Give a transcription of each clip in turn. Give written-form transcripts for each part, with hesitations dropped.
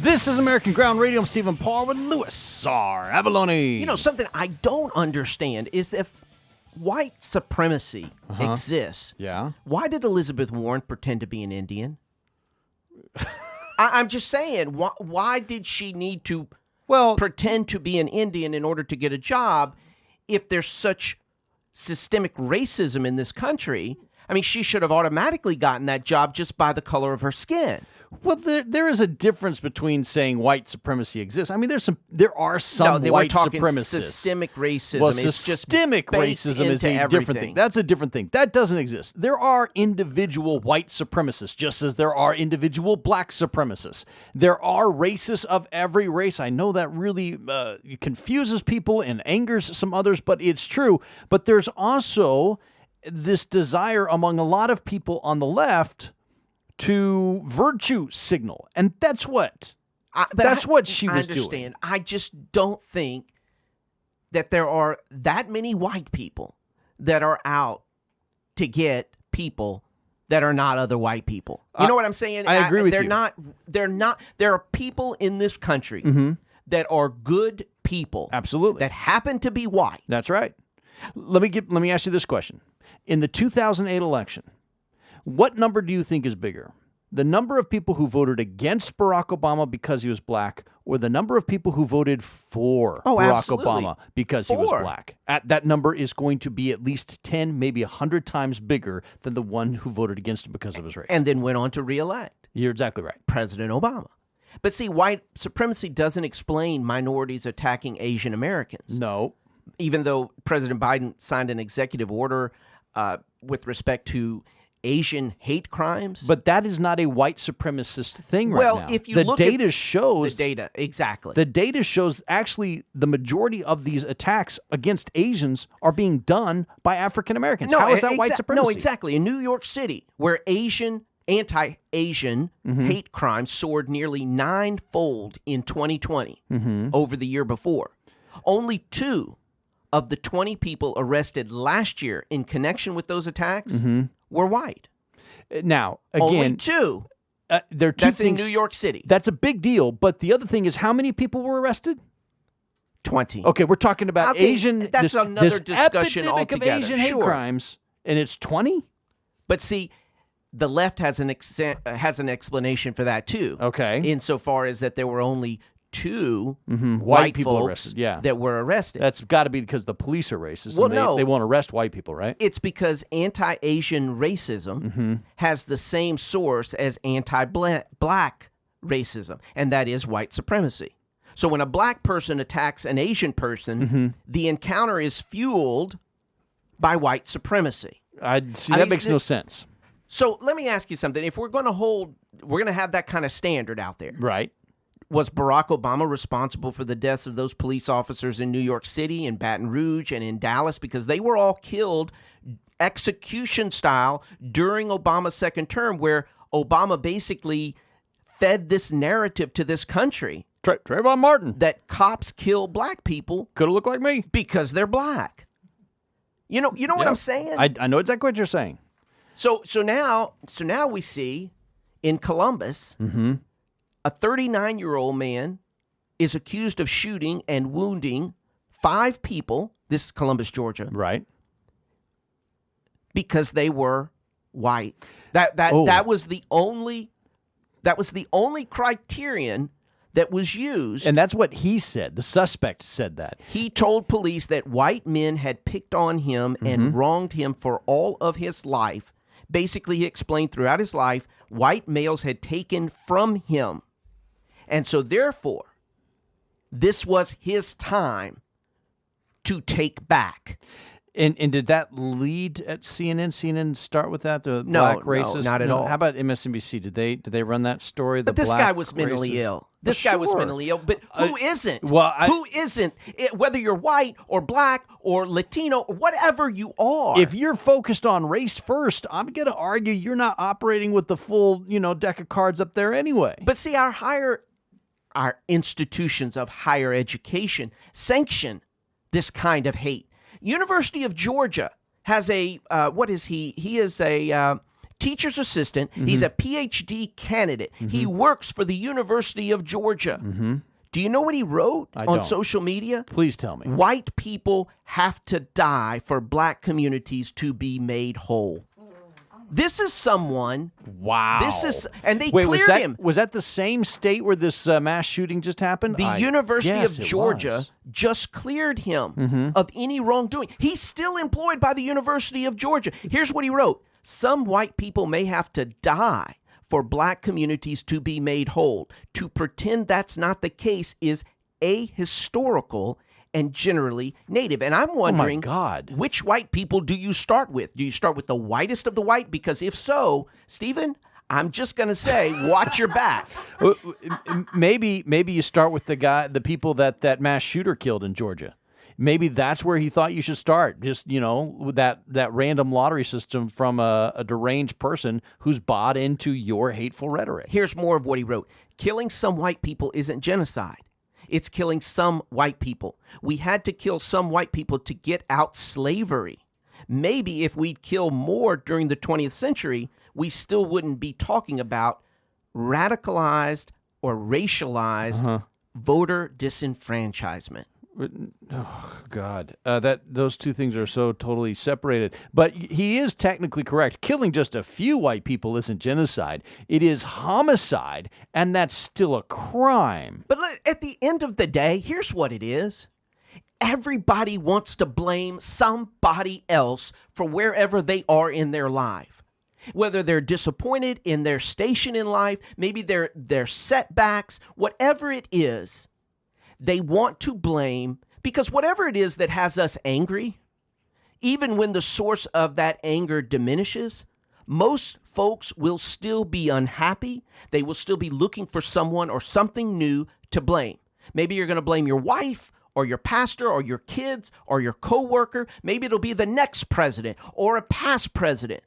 This is American Ground Radio. I'm Stephen Parr with Louis R. Avallone. You know, something I don't understand is if white supremacy exists, why did Elizabeth Warren pretend to be an Indian? I'm just saying, why did she need to pretend to be an Indian in order to get a job if there's such systemic racism in this country? I mean, she should have automatically gotten that job just by the color of her skin. Well, there is a difference between saying white supremacy exists. I mean, there are some white supremacists. Systemic racism. Well, it's systemic racism is a different thing. That's a different thing. That doesn't exist. There are individual white supremacists, just as there are individual black supremacists. There are racists of every race. I know that really confuses people and angers some others, but it's true. But there's also this desire among a lot of people on the left to virtue signal, and that's what she was doing. I just don't think that there are that many white people that are out to get people that are not other white people. You know what I'm saying? I agree with you. They're not. There are people in this country that are good people, absolutely, that happen to be white. That's right. Let me ask you this question: in the 2008 election, what number do you think is bigger? The number of people who voted against Barack Obama because he was black, or the number of people who voted for Barack Obama because he was black? That number is going to be at least 10, maybe 100 times bigger than the one who voted against him because of his race. And then went on to reelect. You're exactly right. President Obama. But see, white supremacy doesn't explain minorities attacking Asian Americans. No. Even though President Biden signed an executive order with respect to Asian hate crimes. But that is not a white supremacist thing right now. Well, if you look at the data shows... The data, exactly. The data shows actually the majority of these attacks against Asians are being done by African Americans. No, how is that white supremacy? No, exactly. In New York City, where anti-Asian hate crimes soared nearly ninefold in 2020 over the year before. Only 2 of the 20 people arrested last year in connection with those attacks were white. Now, again... Only 2. There are 2 That's things, in New York City. That's a big deal, but the other thing is how many people were arrested? 20. Okay, we're talking about Asian... That's another discussion epidemic altogether. of Asian hate crimes, and it's 20? But see, the left has an explanation for that too. Okay. Insofar as that there were only 2 white people folks arrested. Yeah. that were arrested. That's got to be because the police are racist. Well, and they won't arrest white people, right? It's because anti-Asian racism has the same source as anti-black racism, and that is white supremacy. So when a black person attacks an Asian person, the encounter is fueled by white supremacy. That makes no sense. So let me ask you something. If we're going to have that kind of standard out there. Right. Was Barack Obama responsible for the deaths of those police officers in New York City, in Baton Rouge, and in Dallas? Because they were all killed execution style during Obama's second term, where Obama basically fed this narrative to this country. Trayvon Martin. That cops kill black people. Could have looked like me. Because they're black. You know what I'm saying? I know exactly what you're saying. So now we see in Columbus, a 39-year-old man is accused of shooting and wounding 5 people. This is Columbus, Georgia. Right. Because they were white. That was the only criterion that was used. And that's what he said. The suspect said that. He told police that white men had picked on him and wronged him for all of his life. Basically, he explained throughout his life, white males had taken from him. And so, therefore, this was his time to take back. And did that lead at CNN? CNN start with that? The black racist? No, not at all. How about MSNBC? Did they run that story? But this guy was mentally ill. This guy was mentally ill. But who isn't? Who isn't? Whether you're white or black or Latino, whatever you are. If you're focused on race first, I'm going to argue you're not operating with the full, deck of cards up there anyway. But see, our institutions of higher education sanction this kind of hate. University of Georgia has a, what is he? He is a teacher's assistant. He's a PhD candidate. He works for the University of Georgia. Do you know what he wrote on social media? Please tell me. White people have to die for black communities to be made whole. This is someone. Wow. And they cleared him. Was that the same state where this mass shooting just happened? The University of Georgia just cleared him of any wrongdoing. He's still employed by the University of Georgia. Here's what he wrote. Some white people may have to die for black communities to be made whole. To pretend that's not the case is ahistorical and generally native. And I'm wondering, which white people do you start with? Do you start with the whitest of the white? Because if so, Stephen, I'm just going to say, watch your back. Maybe you start with the people that mass shooter killed in Georgia. Maybe that's where he thought you should start. Just, with that random lottery system from a deranged person who's bought into your hateful rhetoric. Here's more of what he wrote. Killing some white people isn't genocide. It's killing some white people. We had to kill some white people to get out slavery. Maybe if we'd kill more during the 20th century, we still wouldn't be talking about radicalized or racialized voter disenfranchisement. Oh, God. Those two things are so totally separated. But he is technically correct. Killing just a few white people isn't genocide. It is homicide, and that's still a crime. But at the end of the day, here's what it is. Everybody wants to blame somebody else for wherever they are in their life. Whether they're disappointed in their station in life, maybe their setbacks, whatever it is. They want to blame, because whatever it is that has us angry, even when the source of that anger diminishes, most folks will still be unhappy. They will still be looking for someone or something new to blame. Maybe you're going to blame your wife or your pastor or your kids or your coworker. Maybe it'll be the next president or a past president.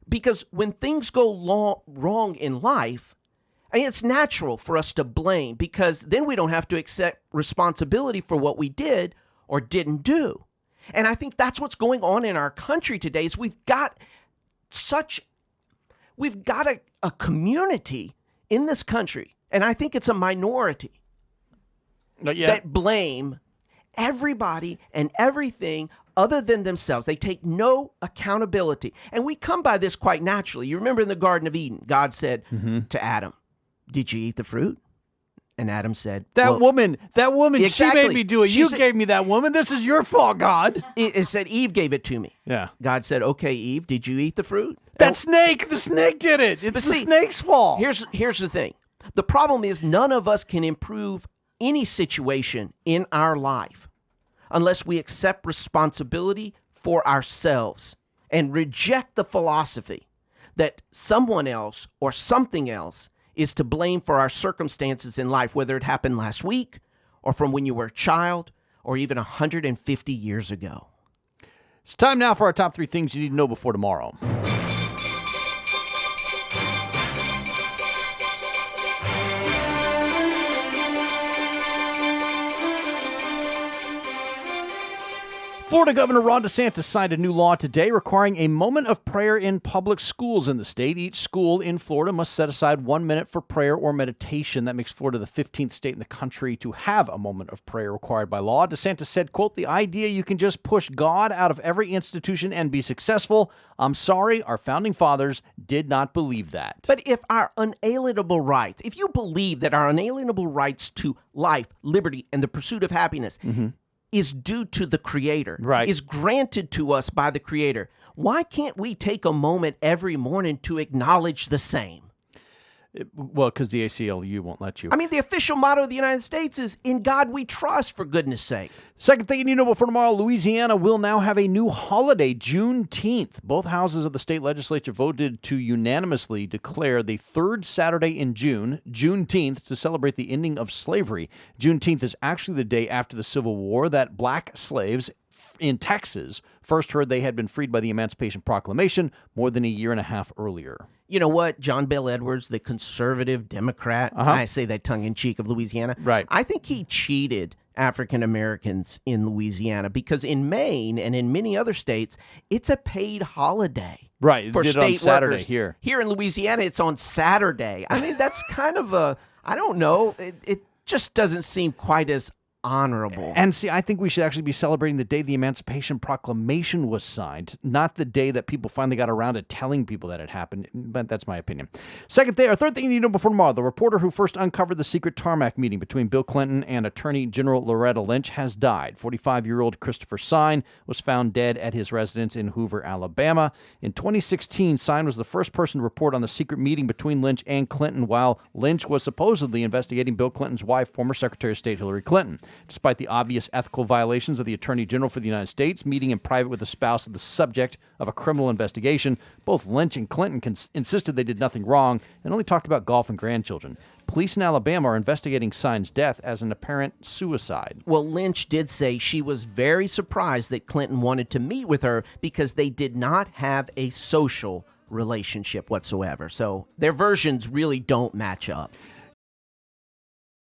Because when things go wrong in life, it's natural for us to blame, because then we don't have to accept responsibility for what we did or didn't do. And I think that's what's going on in our country today is we've got a community in this country, and I think it's a minority that blame everybody and everything other than themselves. They take no accountability. And we come by this quite naturally. You remember in the Garden of Eden, God said to Adam, "Did you eat the fruit?" And Adam said, That woman, exactly. She made me do it. You gave me that woman. This is your fault, God. It said Eve gave it to me. Yeah. God said, "Okay, Eve, did you eat the fruit?" The snake did it. It's the snake's fault. Here's the thing. The problem is none of us can improve any situation in our life unless we accept responsibility for ourselves and reject the philosophy that someone else or something else is to blame for our circumstances in life, whether it happened last week or from when you were a child or even 150 years ago. It's time now for our top 3 things you need to know before tomorrow. Florida Governor Ron DeSantis signed a new law today requiring a moment of prayer in public schools in the state. Each school in Florida must set aside 1 minute for prayer or meditation. That makes Florida the 15th state in the country to have a moment of prayer required by law. DeSantis said, quote, "The idea you can just push God out of every institution and be successful. I'm sorry, our founding fathers did not believe that." But if our unalienable rights, if you believe that our unalienable rights to life, liberty, and the pursuit of happiness is due to the Creator, is granted to us by the Creator, why can't we take a moment every morning to acknowledge the same? Well, because the ACLU won't let you. I mean, the official motto of the United States is, "In God we trust," for goodness sake. Second thing you need to know before tomorrow, Louisiana will now have a new holiday, Juneteenth. Both houses of the state legislature voted to unanimously declare the third Saturday in June, Juneteenth, to celebrate the ending of slavery. Juneteenth is actually the day after the Civil War that black slaves in Texas first heard they had been freed by the Emancipation Proclamation more than a year and a half earlier. You know what? John Bel Edwards, the conservative Democrat, I say that tongue-in-cheek, of Louisiana. Right. I think he cheated African Americans in Louisiana because in Maine and in many other states, it's a paid holiday. Right. For did state it on Saturday workers. here. Here in Louisiana, it's on Saturday. I mean, that's kind of I don't know. It just doesn't seem quite as honorable. And see, I think we should actually be celebrating the day the Emancipation Proclamation was signed, not the day that people finally got around to telling people that it happened. But that's my opinion. Third thing you need to know before tomorrow, the reporter who first uncovered the secret tarmac meeting between Bill Clinton and Attorney General Loretta Lynch has died. 45-year-old Christopher Sine was found dead at his residence in Hoover, Alabama. In 2016, Sine was the first person to report on the secret meeting between Lynch and Clinton while Lynch was supposedly investigating Bill Clinton's wife, former Secretary of State Hillary Clinton. Despite the obvious ethical violations of the Attorney General for the United States, meeting in private with a spouse of the subject of a criminal investigation, both Lynch and Clinton insisted they did nothing wrong and only talked about golf and grandchildren. Police in Alabama are investigating Sine's death as an apparent suicide. Well, Lynch did say she was very surprised that Clinton wanted to meet with her because they did not have a social relationship whatsoever. So their versions really don't match up.